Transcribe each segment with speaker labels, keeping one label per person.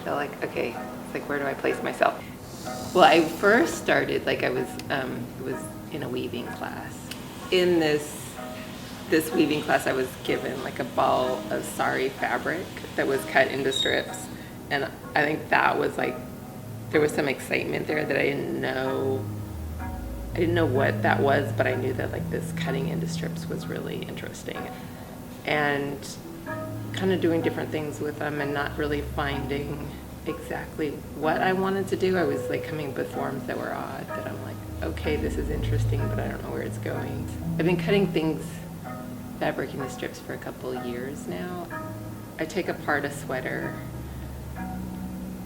Speaker 1: feel like, okay, it's like, where do I place myself? Well, I first started, like I was in a weaving class. In this weaving class, I was given like a ball of sari fabric that was cut into strips. And I think that was like, there was some excitement there that I didn't know what that was, but I knew that like this cutting into strips was really interesting. And kind of doing different things with them and not really finding exactly what I wanted to do. I was like coming up with forms that were odd, that I'm like, okay, this is interesting, but I don't know where it's going. I've been cutting things, fabric into strips for a couple of years now. I take apart a sweater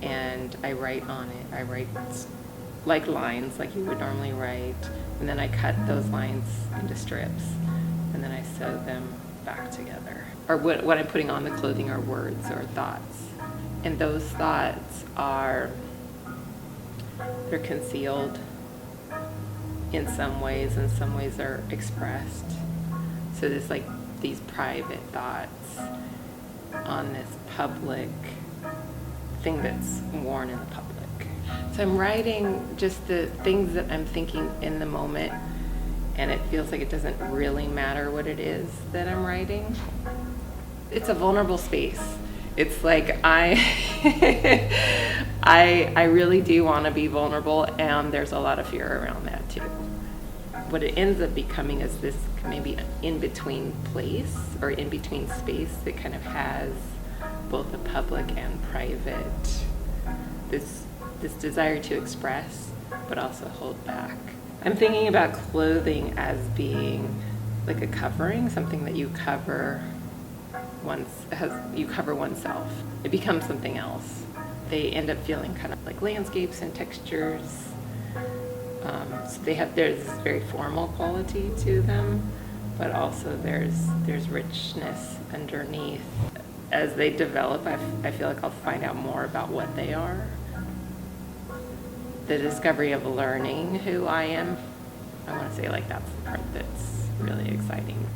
Speaker 1: and I write on it. I write like lines like you would normally write, and then I cut those lines into strips, and then I sew them back together. Or what I'm putting on the clothing are words or thoughts. And those thoughts they're concealed in some ways, and some ways are expressed. So there's like these private thoughts on this public thing that's worn in the public. So I'm writing just the things that I'm thinking in the moment, and it feels like it doesn't really matter what it is that I'm writing. It's a vulnerable space. It's like I really do want to be vulnerable, and there's a lot of fear around that too. What it ends up becoming is this maybe in-between place or in-between space that kind of has both a public and private, this desire to express but also hold back. I'm thinking about clothing as being like a covering, something that you cover oneself. It becomes something else. They end up feeling kind of like landscapes and textures. So there's this very formal quality to them, but also there's richness underneath. As they develop, I feel like I'll find out more about what they are. The discovery of learning who I am, I want to say like that's the part that's really exciting.